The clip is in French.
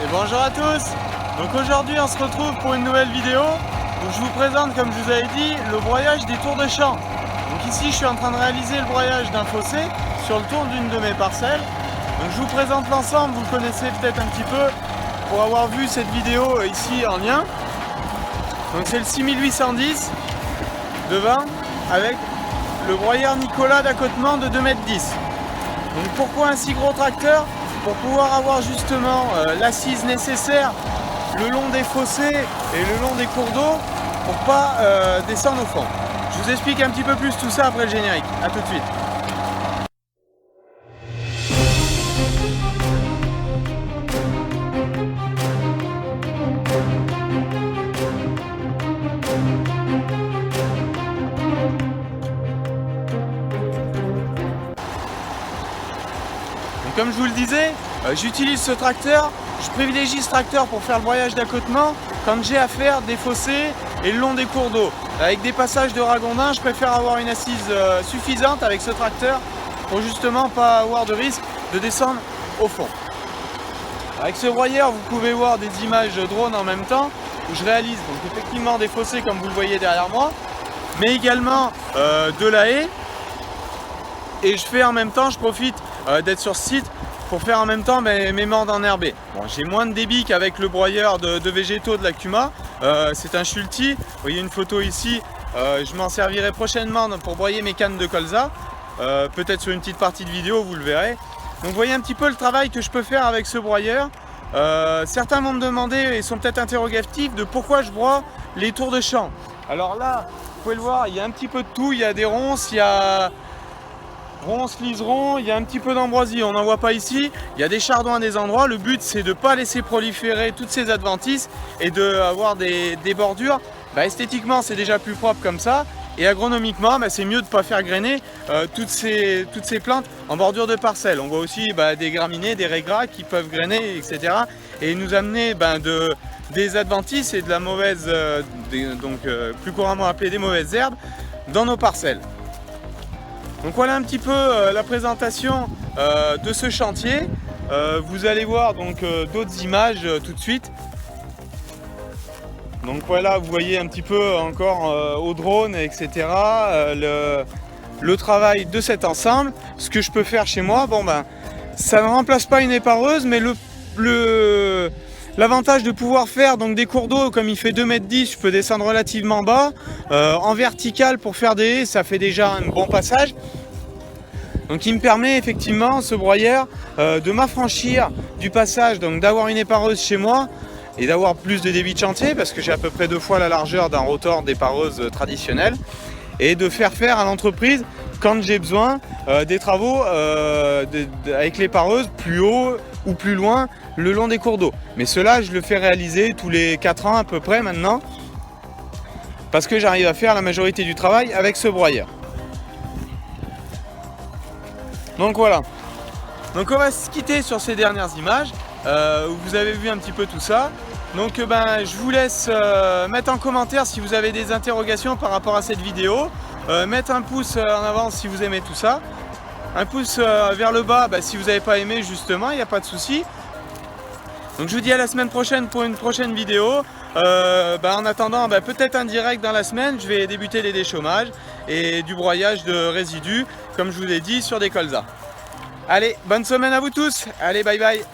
Et bonjour à tous. Donc aujourd'hui on se retrouve pour une nouvelle vidéo où je vous présente, comme je vous avais dit, le broyage des tours de champ. Donc ici je suis en train de réaliser le broyage d'un fossé sur le tour d'une de mes parcelles. Donc je vous présente l'ensemble, vous le connaissez peut-être un petit peu pour avoir vu cette vidéo ici en lien. Donc c'est le 6810 de 20 avec le broyeur Nicolas d'accotement de 2,10 m. Donc pourquoi un si gros tracteur? Pour pouvoir avoir justement l'assise nécessaire le long des fossés et le long des cours d'eau pour pas descendre au fond. Je vous explique un petit peu plus tout ça après le générique. A tout de suite. Comme je vous le disais, j'utilise ce tracteur, je privilégie ce tracteur pour faire le broyage d'accotement quand j'ai à faire des fossés et le long des cours d'eau. Avec des passages de ragondins, je préfère avoir une assise suffisante avec ce tracteur pour justement pas avoir de risque de descendre au fond. Avec ce broyeur, vous pouvez voir des images drone en même temps où je réalise donc effectivement des fossés comme vous le voyez derrière moi, mais également de la haie. Et je fais en même temps, je profite d'être sur ce site pour faire en même temps mes mordes enherbées. Bon, j'ai moins de débit qu'avec le broyeur de végétaux de la Kuma. C'est un Schulte. Vous voyez une photo ici. Je m'en servirai prochainement pour broyer mes cannes de colza. Peut-être sur une petite partie de vidéo, vous le verrez. Donc vous voyez un petit peu le travail que je peux faire avec ce broyeur. Certains m'ont demandé et sont peut-être interrogatifs de pourquoi je broie les tours de champ. Alors là, vous pouvez le voir, il y a un petit peu de tout. Il y a des ronces, il y a ronces, liserons, il y a un petit peu d'ambroisie, on n'en voit pas ici. Il y a des chardons à des endroits. Le but c'est de ne pas laisser proliférer toutes ces adventices et d'avoir des bordures. Esthétiquement c'est déjà plus propre comme ça. Et agronomiquement, c'est mieux de ne pas faire grainer toutes ces plantes en bordure de parcelles. On voit aussi des graminées, des raigrats qui peuvent grainer, etc. Et nous amener des adventices et de la mauvaise, plus couramment appelée des mauvaises herbes, dans nos parcelles. Donc voilà un petit peu la présentation de ce chantier. Vous allez voir donc d'autres images tout de suite. Donc voilà, vous voyez un petit peu encore au drone, etc. Le travail de cet ensemble. Ce que je peux faire chez moi, ça ne remplace pas une épareuse, mais l'avantage de pouvoir faire donc des cours d'eau, comme il fait 2,10 m, je peux descendre relativement bas. En vertical pour faire des haies, ça fait déjà un bon passage. Donc il me permet effectivement, ce broyeur, de m'affranchir du passage, donc d'avoir une épareuse chez moi et d'avoir plus de débit de chantier parce que j'ai à peu près 2 fois la largeur d'un rotor d'épareuse traditionnelle, et de faire à l'entreprise quand j'ai besoin des travaux avec l'épareuse plus haut ou plus loin le long des cours d'eau. Mais cela je le fais réaliser tous les 4 ans à peu près maintenant parce que j'arrive à faire la majorité du travail avec ce broyeur. Donc voilà, donc on va se quitter sur ces dernières images où vous avez vu un petit peu tout ça. Donc je vous laisse mettre en commentaire si vous avez des interrogations par rapport à cette vidéo, mettre un pouce en avant si vous aimez tout ça, un pouce vers le bas si vous n'avez pas aimé justement, il n'y a pas de souci. Donc je vous dis à la semaine prochaine pour une prochaine vidéo. En attendant, peut-être un direct dans la semaine, je vais débuter les déchaumages et du broyage de résidus, comme je vous l'ai dit, sur des colzas. Allez, bonne semaine à vous tous. Allez, bye bye.